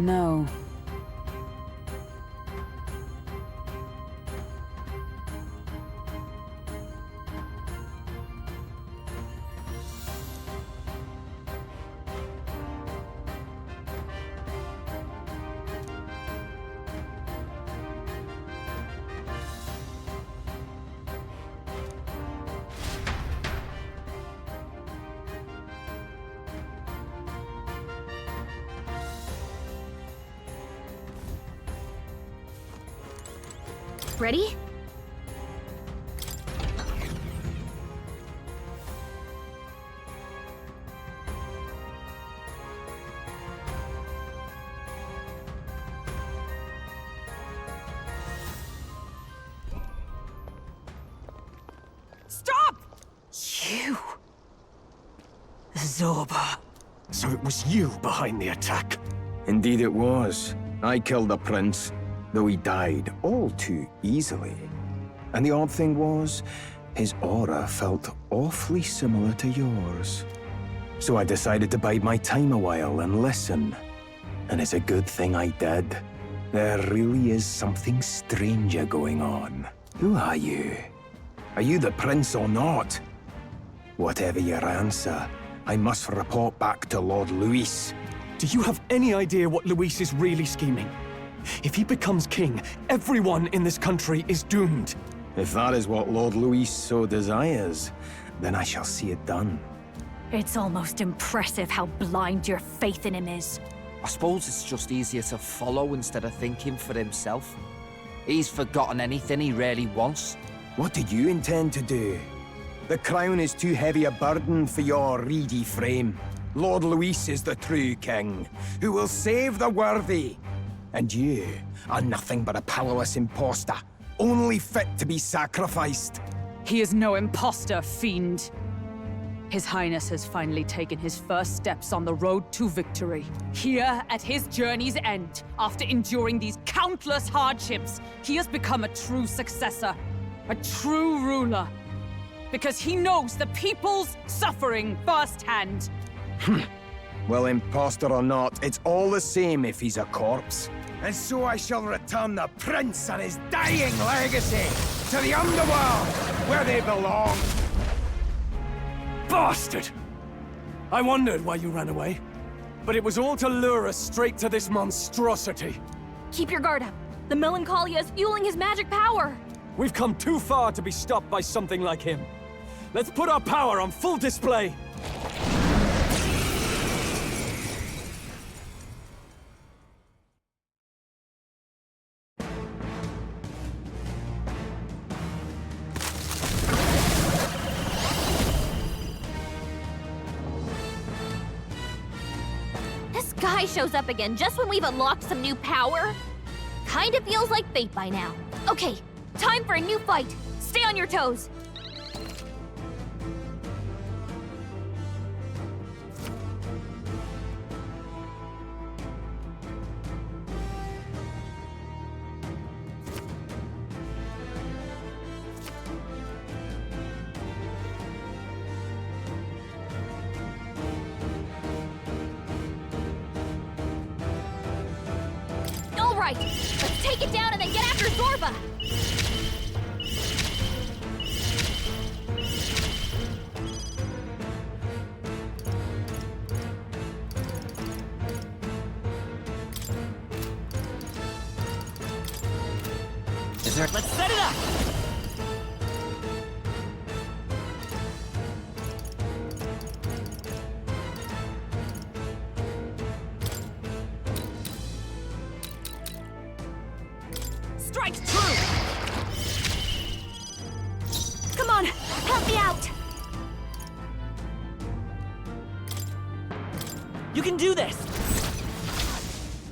No. Ready? Stop! You... Zorba. So it was you behind the attack? Indeed it was. I killed the prince, though he died all too easily. And the odd thing was, his aura felt awfully similar to yours. So I decided to bide my time a while and listen. And it's a good thing I did. There really is something stranger going on. Who are you? Are you the prince or not? Whatever your answer, I must report back to Lord Luis. Do you have any idea what Luis is really scheming? If he becomes king, everyone in this country is doomed. If that is what Lord Luis so desires, then I shall see it done. It's almost impressive how blind your faith in him is. I suppose it's just easier to follow instead of thinking for himself. He's forgotten anything he really wants. What did you intend to do? The crown is too heavy a burden for your reedy frame. Lord Luis is the true king, who will save the worthy. And you are nothing but a powerless imposter, only fit to be sacrificed. He is no imposter, fiend. His Highness has finally taken his first steps on the road to victory. Here, at his journey's end, after enduring these countless hardships, he has become a true successor, a true ruler. Because he knows the people's suffering firsthand. Well, imposter or not, it's all the same if he's a corpse. And so I shall return the prince and his dying legacy to the underworld, where they belong. Bastard! I wondered why you ran away, but it was all to lure us straight to this monstrosity. Keep your guard up. The Melancholia is fueling his magic power. We've come too far to be stopped by something like him. Let's put our power on full display! This guy shows up again just when we've unlocked some new power. Kinda feels like fate by now. Okay, time for a new fight. Stay on your toes. All right, let's take it down and then get after Zorba. Let's set it up! Strike true! Come on, help me out. You can do this!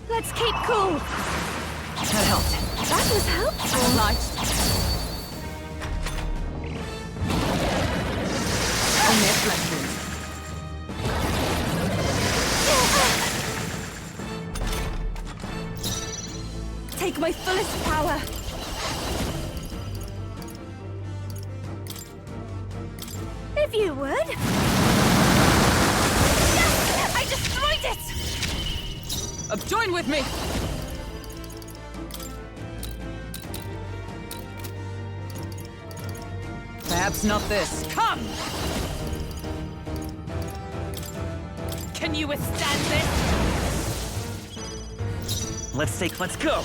Let's keep cool. That helped. That was helpful. Obliged. Only a flesh wound. Take my fullest power. If you would. Yes! I destroyed it! Join with me! Perhaps not this. Come! Can you withstand this? Let's go!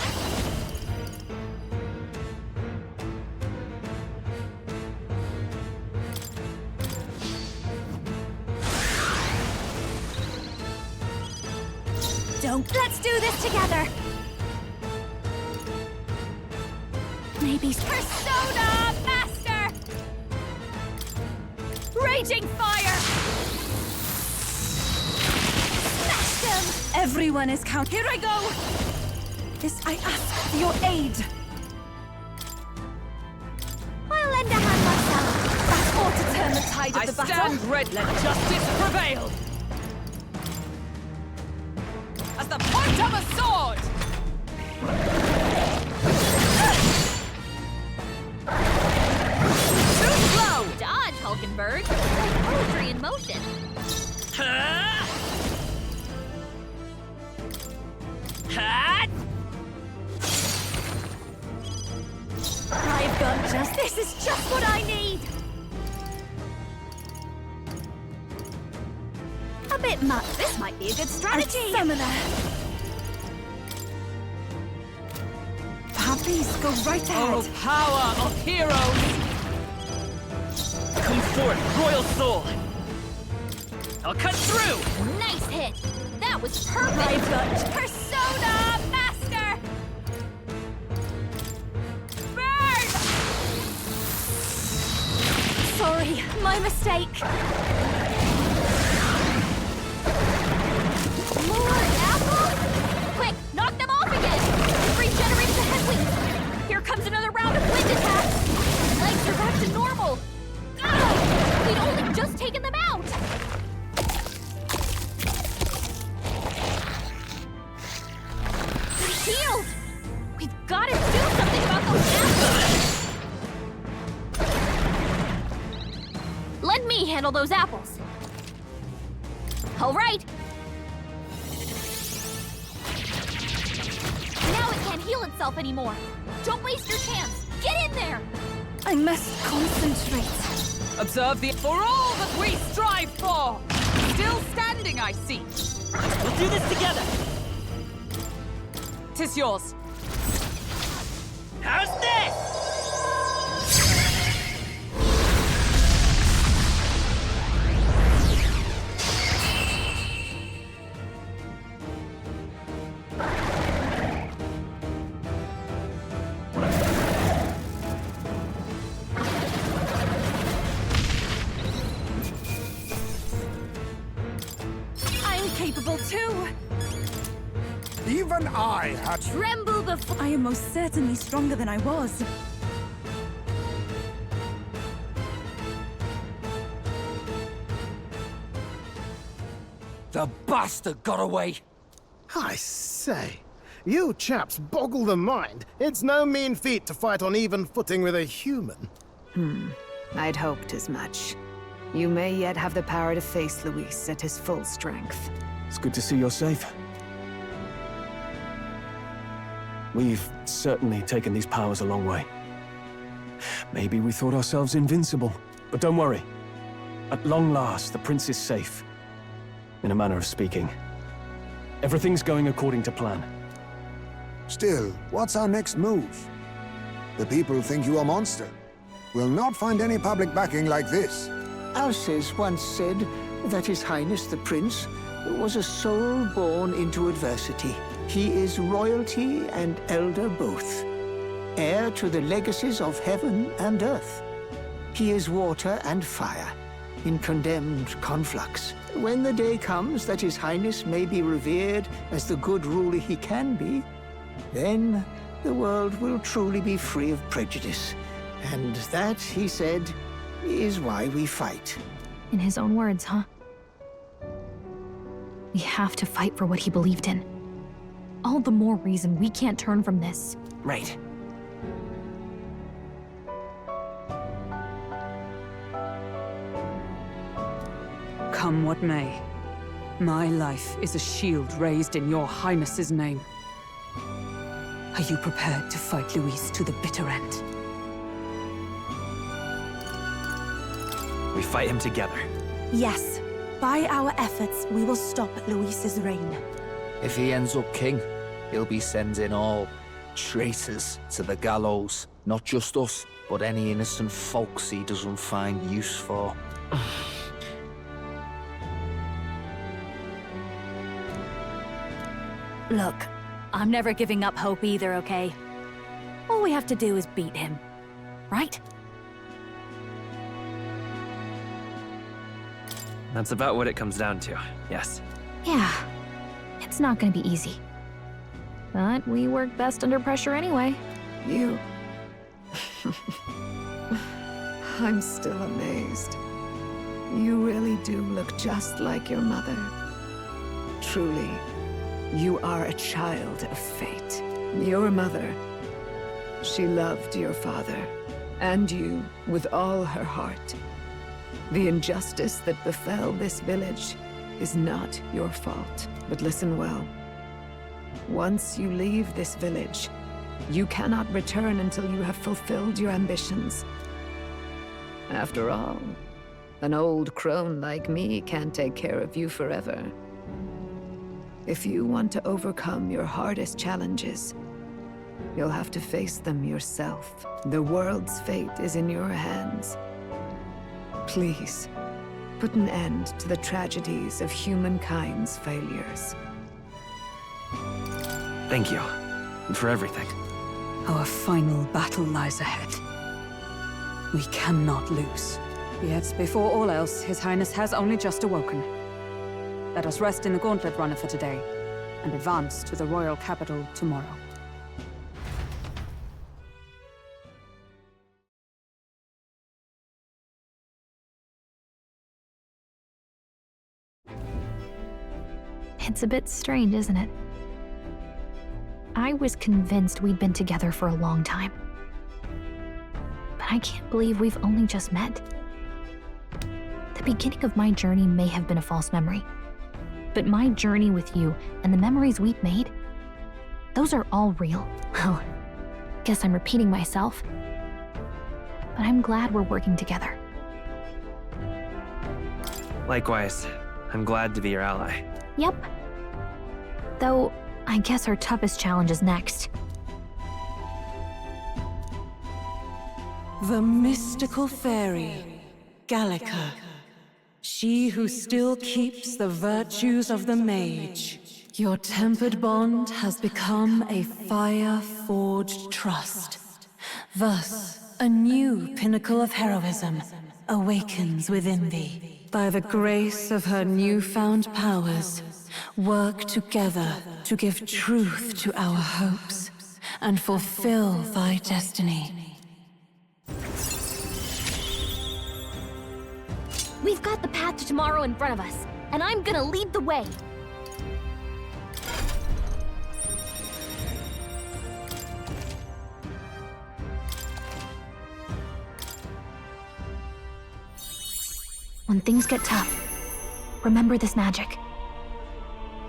Let's do this together! Maybe Persona Master! Raging fire! Smash them! Everyone is count. Here I go! This I ask for your aid. I'll lend a hand myself. That ought to turn the tide of the battle. I stand ready. Let justice prevail. As the point of a sword! Too slow! Dodge, Hulkenberg. Like poetry in motion. I've got this is just what I need! A bit much. This might be a good strategy. Summoner. Please go right ahead. Oh, power of heroes! Come forth, royal soul! I'll cut through! Nice hit! That was perfect! I've got Persona Master! Burn! Sorry, my mistake. More apple? Quick, knock them off again! It regenerates the headwinds! Here comes another round of wind attacks! My legs are back to normal! Ah! We'd only just taken them out! They're healed! We've got to do something about those apples! Let me handle those apples! All right! Now it can't heal itself anymore! Don't waste your chance! Get in there! I must concentrate. Observe the... For all that we strive for! Still standing, I see. We'll do this together! 'Tis yours. How's this? Capable too! Even I had... Tremble before... I am most certainly stronger than I was. The bastard got away! I say, you chaps boggle the mind. It's no mean feat to fight on even footing with a human. I'd hoped as much. You may yet have the power to face Luis at his full strength. It's good to see you're safe. We've certainly taken these powers a long way. Maybe we thought ourselves invincible, but don't worry. At long last, the prince is safe. In a manner of speaking. Everything's going according to plan. Still, what's our next move? The people think you a monster. We'll not find any public backing like this. Alces once said that His Highness the Prince was a soul born into adversity. He is royalty and elder both, heir to the legacies of heaven and earth. He is water and fire, in condemned conflux. When the day comes that His Highness may be revered as the good ruler he can be, then the world will truly be free of prejudice. And that, he said, is why we fight. In his own words, huh? We have to fight for what he believed in. All the more reason we can't turn from this. Right. Come what may. My life is a shield raised in your Highness's name. Are you prepared to fight Luis to the bitter end? We fight him together. Yes. By our efforts, we will stop Luis's reign. If he ends up king, he'll be sending all traitors to the gallows. Not just us, but any innocent folks he doesn't find use for. Look, I'm never giving up hope either, okay? All we have to do is beat him, right? That's about what it comes down to, yes. Yeah, it's not gonna be easy. But we work best under pressure anyway. You... I'm still amazed. You really do look just like your mother. Truly, you are a child of fate. Your mother, she loved your father, and you with all her heart. The injustice that befell this village is not your fault. But listen well. Once you leave this village, you cannot return until you have fulfilled your ambitions. After all, an old crone like me can't take care of you forever. If you want to overcome your hardest challenges, you'll have to face them yourself. The world's fate is in your hands. Please, put an end to the tragedies of humankind's failures. Thank you. And for everything. Our final battle lies ahead. We cannot lose. Yet, before all else, His Highness has only just awoken. Let us rest in the Gauntlet Runner for today, and advance to the royal capital tomorrow. It's a bit strange, isn't it? I was convinced we'd been together for a long time. But I can't believe we've only just met. The beginning of my journey may have been a false memory. But my journey with you and the memories we've made, those are all real. Well, guess I'm repeating myself. But I'm glad we're working together. Likewise, I'm glad to be your ally. Yep. Though, I guess our toughest challenge is next. The mystical fairy, Gallica. She who still keeps the virtues of the mage. Your tempered bond has become a fire-forged trust. Thus, a new pinnacle of heroism awakens within thee. By the grace of her newfound powers, work together to give truth to our hopes and fulfill thy destiny. We've got the path to tomorrow in front of us, and I'm gonna lead the way. When things get tough, remember this magic.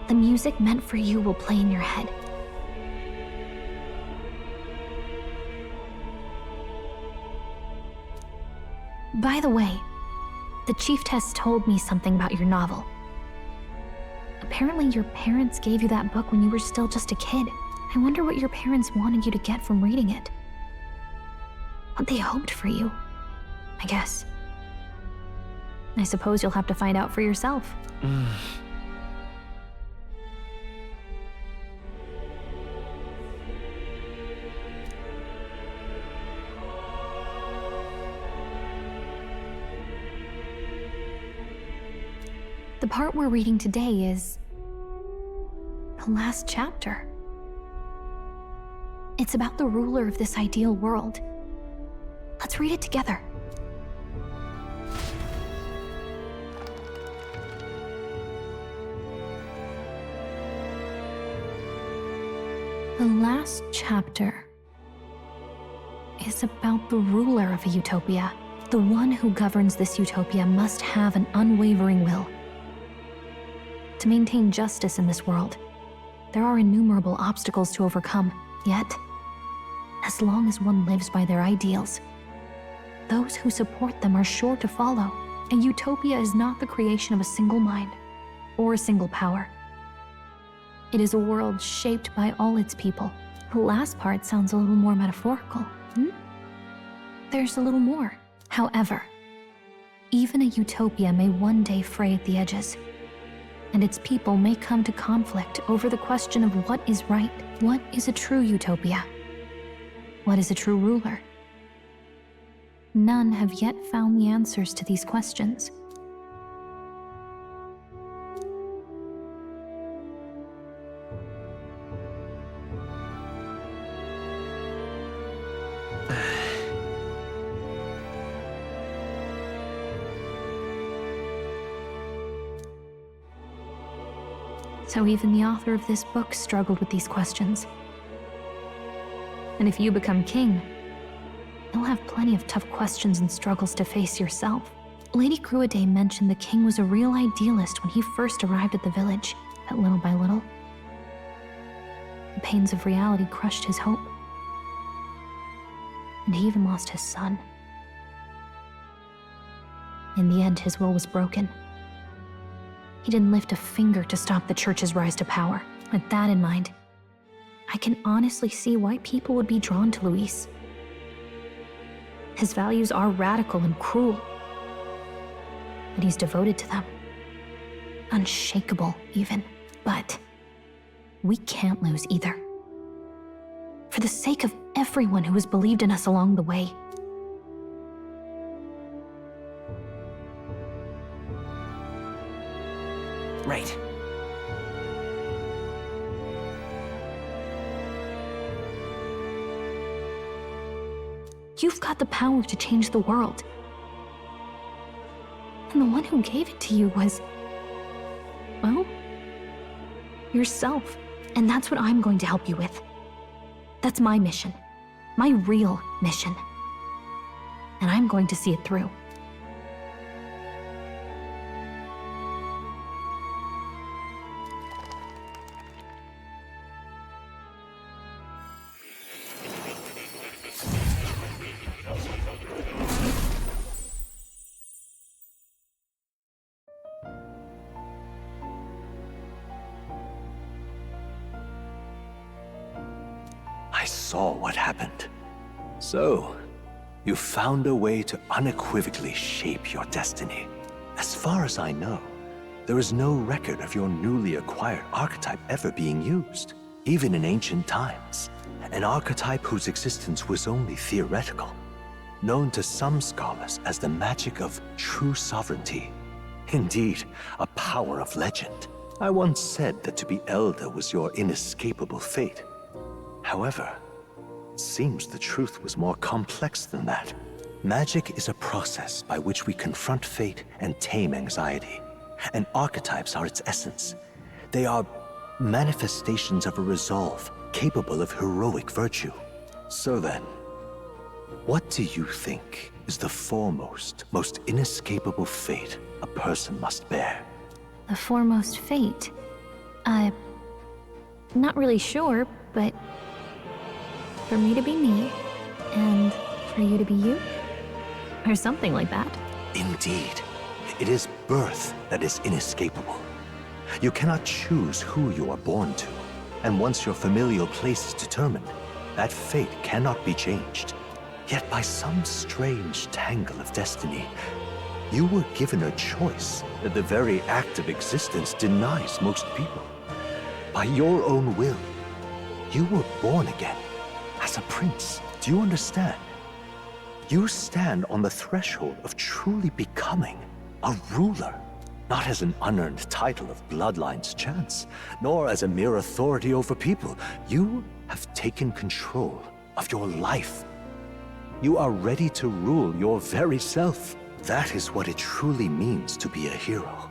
The music meant for you will play in your head. By the way, the chiefess told me something about your novel. Apparently your parents gave you that book when you were still just a kid. I wonder what your parents wanted you to get from reading it. What they hoped for you, I guess. I suppose you'll have to find out for yourself. The part we're reading today is the last chapter. It's about the ruler of this ideal world. Let's read it together. The last chapter is about the ruler of a utopia. The one who governs this utopia must have an unwavering will. to maintain justice in this world. There are innumerable obstacles to overcome, yet, as long as one lives by their ideals, those who support them are sure to follow. A utopia is not the creation of a single mind or a single power. It is a world shaped by all its people. The last part sounds a little more metaphorical. There's a little more. However, even a utopia may one day fray at the edges, and its people may come to conflict over the question of what is right. What is a true utopia? What is a true ruler? None have yet found the answers to these questions. So even the author of this book struggled with these questions. And if you become king, you'll have plenty of tough questions and struggles to face yourself. Lady Gruaday mentioned the king was a real idealist when he first arrived at the village, but little by little, the pains of reality crushed his hope. And he even lost his son. In the end, his will was broken. He didn't lift a finger to stop the church's rise to power. With that in mind, I can honestly see why people would be drawn to Luis. His values are radical and cruel, but he's devoted to them. Unshakable, even. But we can't lose either. For the sake of everyone who has believed in us along the way. Right. You've got the power to change the world. And the one who gave it to you was, well, yourself. And that's what I'm going to help you with. That's my mission. My real mission. And I'm going to see it through. I saw what happened. So, you found a way to unequivocally shape your destiny. As far as I know, there is no record of your newly acquired archetype ever being used, even in ancient times. An archetype whose existence was only theoretical, known to some scholars as the magic of true sovereignty. Indeed, a power of legend. I once said that to be elder was your inescapable fate. However, it seems the truth was more complex than that. Magic is a process by which we confront fate and tame anxiety. And archetypes are its essence. They are manifestations of a resolve capable of heroic virtue. So then, what do you think is the foremost, most inescapable fate a person must bear? The foremost fate? Not really sure, but for me to be me, and for you to be you? Or something like that. Indeed. It is birth that is inescapable. You cannot choose who you are born to, and once your familial place is determined, that fate cannot be changed. Yet by some strange tangle of destiny, you were given a choice that the very act of existence denies most people. By your own will, you were born again. As a prince, do you understand? You stand on the threshold of truly becoming a ruler, not as an unearned title of bloodline's chance, nor as a mere authority over people. You have taken control of your life. You are ready to rule your very self. That is what it truly means to be a hero.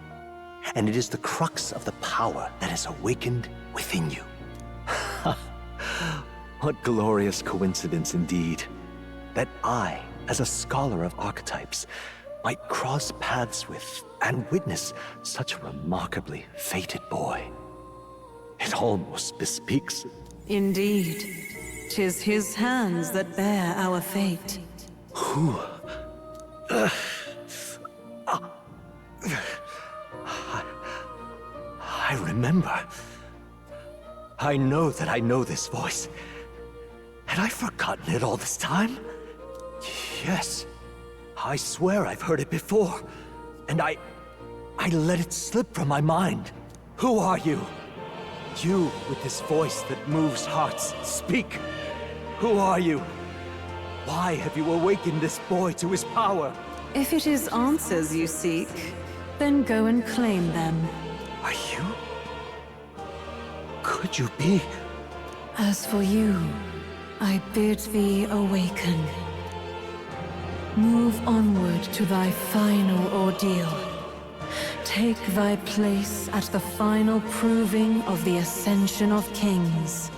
And it is the crux of the power that is awakened within you. What glorious coincidence indeed, that I, as a scholar of archetypes, might cross paths with and witness such a remarkably fated boy. It almost bespeaks it. Indeed. 'Tis his hands that bear our fate. Who? I remember. I know that I know this voice. Had I forgotten it all this time? Yes. I swear I've heard it before. And I let it slip from my mind. Who are you? You with this voice that moves hearts. Speak. Who are you? Why have you awakened this boy to his power? If it is answers you seek, then go and claim them. Are you? Could you be? As for you, I bid thee awaken. Move onward to thy final ordeal. Take thy place at the final proving of the Ascension of Kings.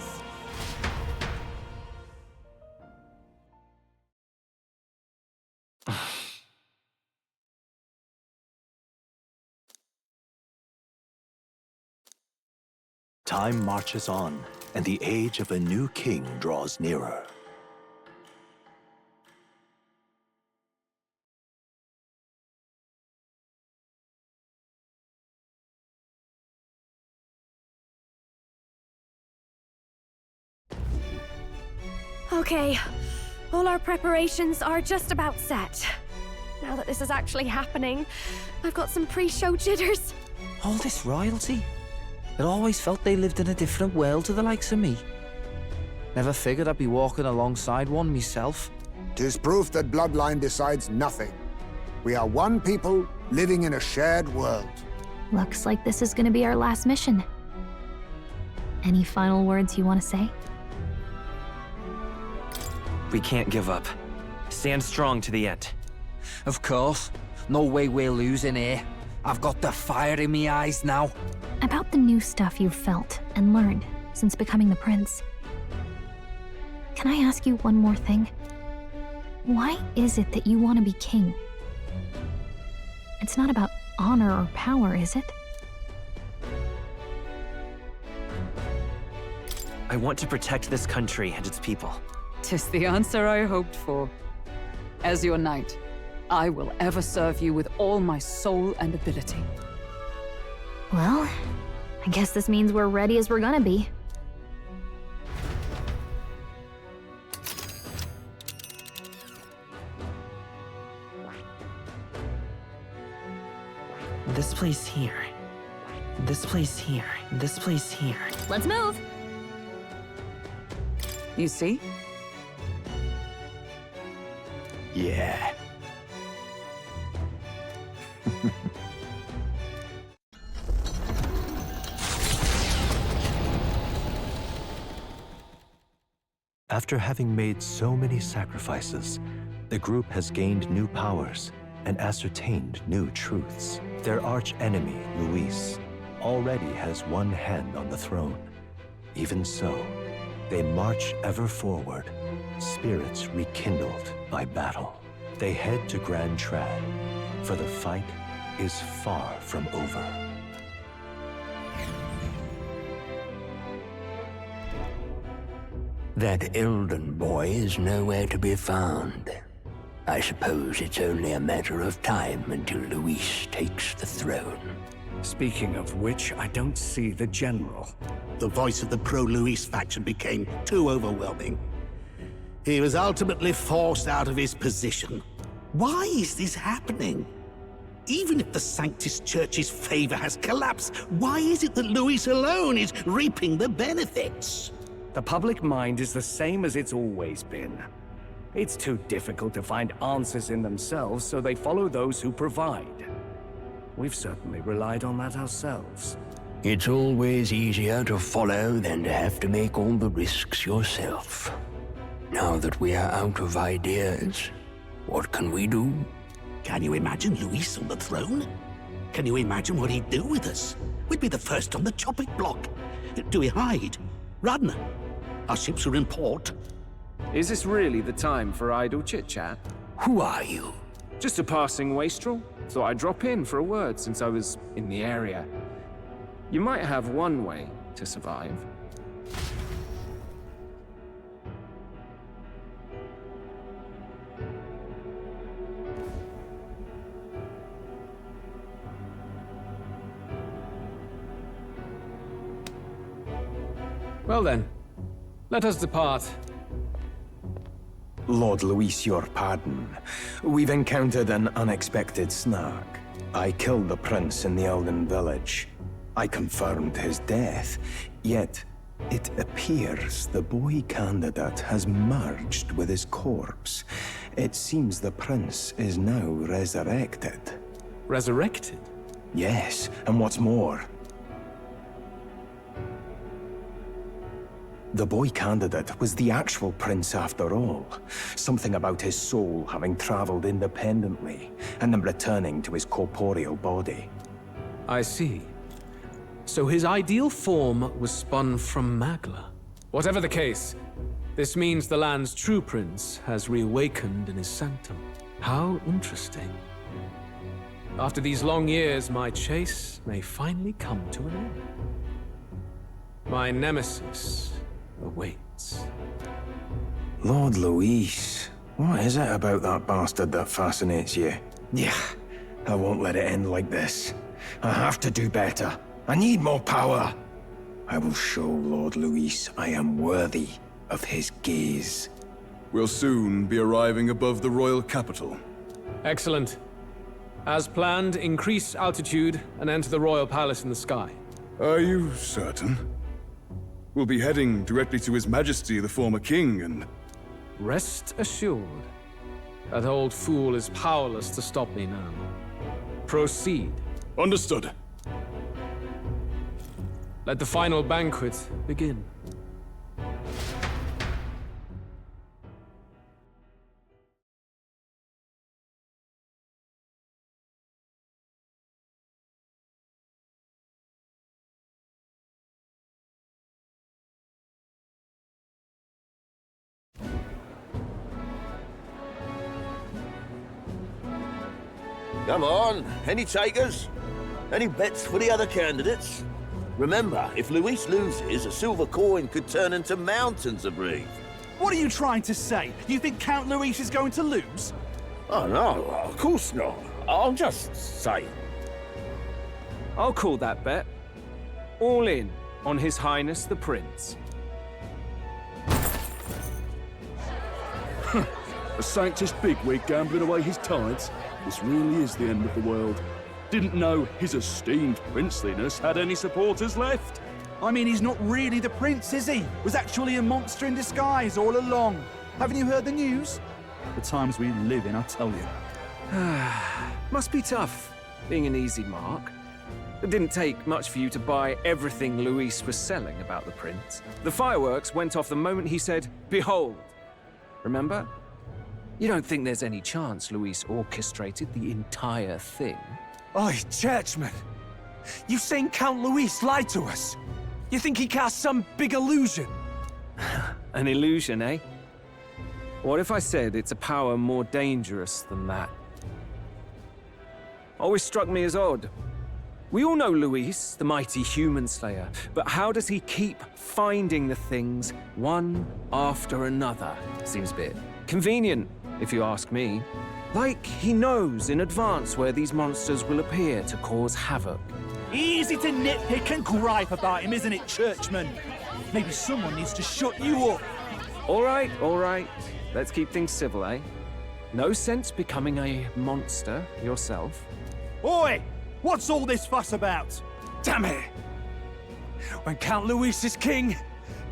Time marches on, and the age of a new king draws nearer. Okay, all our preparations are just about set. Now that this is actually happening, I've got some pre-show jitters. All this royalty? I'd always felt they lived in a different world to the likes of me. Never figured I'd be walking alongside one myself. 'Tis proof that bloodline decides nothing. We are one people living in a shared world. Looks like this is gonna be our last mission. Any final words you want to say? We can't give up. Stand strong to the end. Of course. No way we're losing here. I've got the fire in me eyes now. About the new stuff you've felt and learned since becoming the prince. Can I ask you one more thing? Why is it that you want to be king? It's not about honor or power, is it? I want to protect this country and its people. 'Tis the answer I hoped for. As your knight, I will ever serve you with all my soul and ability. Well, I guess this means we're ready as we're gonna be. This place here. This place here. This place here. Let's move! You see? Yeah. After having made so many sacrifices, the group has gained new powers and ascertained new truths. Their arch-enemy, Luis, already has one hand on the throne. Even so, they march ever forward, spirits rekindled by battle. They head to Grand Trad, for the fight is far from over. That Elden boy is nowhere to be found. I suppose it's only a matter of time until Luis takes the throne. Speaking of which, I don't see the general. The voice of the pro-Luis faction became too overwhelming. He was ultimately forced out of his position. Why is this happening? Even if the Sanctus Church's favor has collapsed, why is it that Luis alone is reaping the benefits? The public mind is the same as it's always been. It's too difficult to find answers in themselves, so they follow those who provide. We've certainly relied on that ourselves. It's always easier to follow than to have to make all the risks yourself. Now that we are out of ideas, what can we do? Can you imagine Luis on the throne? Can you imagine what he'd do with us? We'd be the first on the chopping block. Do we hide? Run? Our ships are in port. Is this really the time for idle chit-chat? Who are you? Just a passing wastrel. Thought I'd drop in for a word since I was in the area. You might have one way to survive. Well then, let us depart. Lord Luis, your pardon. We've encountered an unexpected snag. I killed the prince in the Elden village. I confirmed his death, yet it appears the boy candidate has merged with his corpse. It seems the prince is now resurrected. Resurrected? Yes, and what's more, the boy candidate was the actual prince after all. Something about his soul having traveled independently, and then returning to his corporeal body. I see. So his ideal form was spun from Magla. Whatever the case, this means the land's true prince has reawakened in his sanctum. How interesting. After these long years, my chase may finally come to an end. My nemesis awaits. Lord Luis, what is it about that bastard that fascinates you? Yeah, I won't let it end like this. I have to do better. I need more power. I will show Lord Luis I am worthy of his gaze. We'll soon be arriving above the royal capital. Excellent. As planned, increase altitude and enter the royal palace in the sky. Are you certain? We'll be heading directly to His Majesty, the former king, and... Rest assured, that old fool is powerless to stop me now. Proceed. Understood. Let the final banquet begin. Come on, any takers? Any bets for the other candidates? Remember, if Luis loses, a silver coin could turn into mountains of breeze. What are you trying to say? You think Count Luis is going to lose? Oh, no, of course not. I'm just saying. I'll call that bet. All in on His Highness the Prince. A Sanctus bigwig gambling away his tides? This really is the end of the world. Didn't know his esteemed princeliness had any supporters left. I mean, he's not really the prince, is he? Was actually a monster in disguise all along. Haven't you heard the news? The times we live in, I tell you. Must be tough, being an easy mark. It didn't take much for you to buy everything Luis was selling about the prince. The fireworks went off the moment he said, "Behold." Remember? You don't think there's any chance Luis orchestrated the entire thing? Oi, churchman! You've seen Count Luis lie to us? You think he cast some big illusion? An illusion, eh? What if I said it's a power more dangerous than that? Always struck me as odd. We all know Luis, the mighty human slayer, but how does he keep finding the things one after another? Seems a bit convenient, if you ask me. Like he knows in advance where these monsters will appear to cause havoc. Easy to nitpick and gripe about him, isn't it, churchman? Maybe someone needs to shut you up. All right. Let's keep things civil, eh? No sense becoming a monster yourself. Oi! What's all this fuss about? Damn it! When Count Luis is king,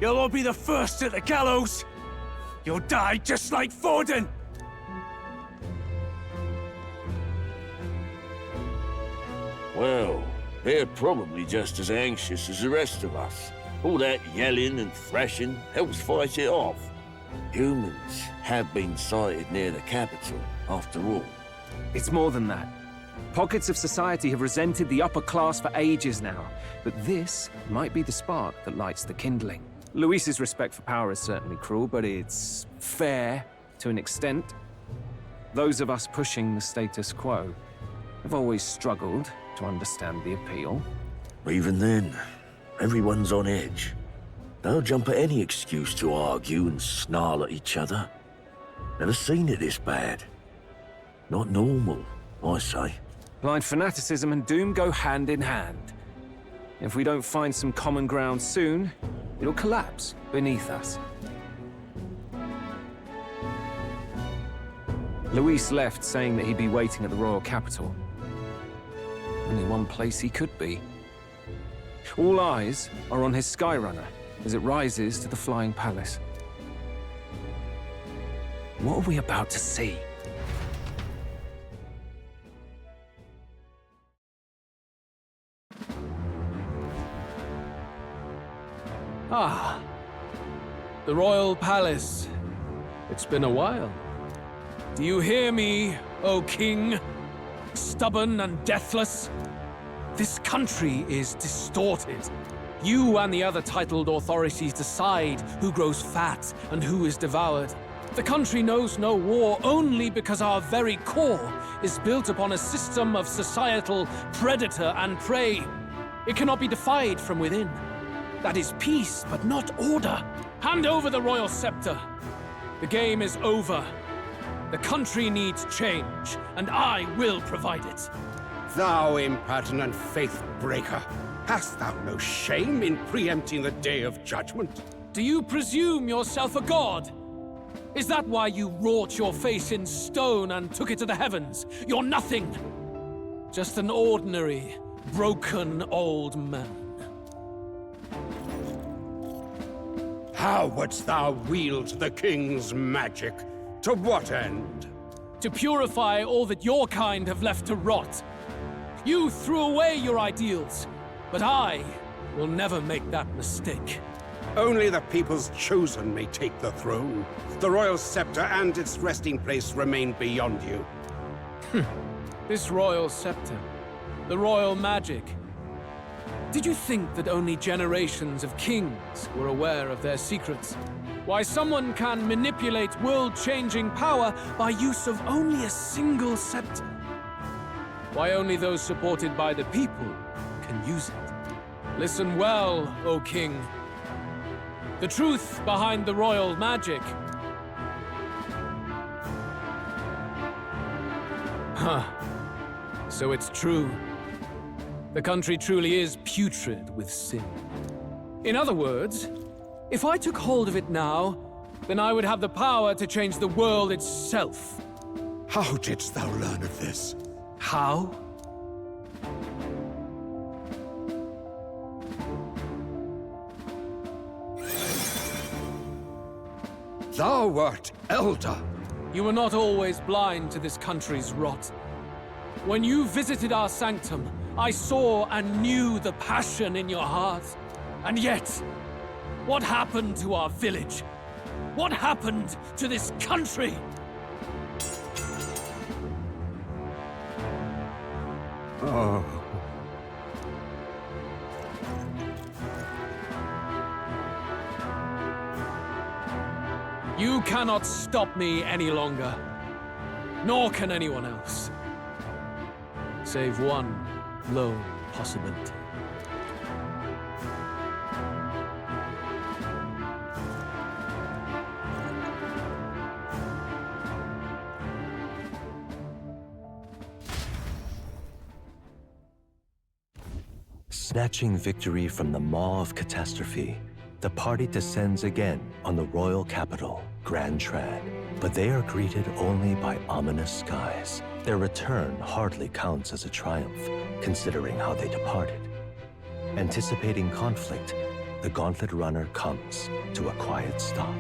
you'll all be the first at the gallows. You'll die just like Forden. Well, they're probably just as anxious as the rest of us. All that yelling and thrashing helps fight it off. Humans have been sighted near the capital, after all. It's more than that. Pockets of society have resented the upper class for ages now, but this might be the spark that lights the kindling. Luis's respect for power is certainly cruel, but it's fair to an extent. Those of us pushing the status quo have always struggled to understand the appeal. Even then, everyone's on edge. They'll jump at any excuse to argue and snarl at each other. Never seen it this bad. Not normal, I say. Blind fanaticism and doom go hand in hand. If we don't find some common ground soon, it'll collapse beneath us. Luis left saying that he'd be waiting at the royal capital. Only one place he could be. All eyes are on his Skyrunner as it rises to the flying palace. What are we about to see? Ah, the royal palace. It's been a while. Do you hear me, O king? Stubborn and deathless? This country is distorted. You and the other titled authorities decide who grows fat and who is devoured. The country knows no war only because our very core is built upon a system of societal predator and prey. It cannot be defied from within. That is peace, but not order. Hand over the royal scepter. The game is over. The country needs change, and I will provide it. Thou impertinent faith breaker, hast thou no shame in preempting the day of judgment? Do you presume yourself a god? Is that why you wrought your face in stone and took it to the heavens? You're nothing. Just an ordinary, broken old man. How wouldst thou wield the king's magic? To what end? To purify all that your kind have left to rot. You threw away your ideals, but I will never make that mistake. Only the people's chosen may take the throne. The royal scepter and its resting place remain beyond you. This royal scepter, the royal magic. Did you think that only generations of kings were aware of their secrets? Why someone can manipulate world-changing power by use of only a single scepter? Why only those supported by the people can use it? Listen well, O king. The truth behind the royal magic. Huh. So it's true. The country truly is putrid with sin. In other words, if I took hold of it now, then I would have the power to change the world itself. How didst thou learn of this? How? Thou wert elder. You were not always blind to this country's rot. When you visited our sanctum, I saw and knew the passion in your heart. And yet, what happened to our village? What happened to this country? Oh. You cannot stop me any longer. Nor can anyone else. Save one lone possibility. Snatching victory from the maw of catastrophe, the party descends again on the royal capital, Grand Trad. But they are greeted only by ominous skies. Their return hardly counts as a triumph, considering how they departed. Anticipating conflict, the Gauntlet Runner comes to a quiet stop.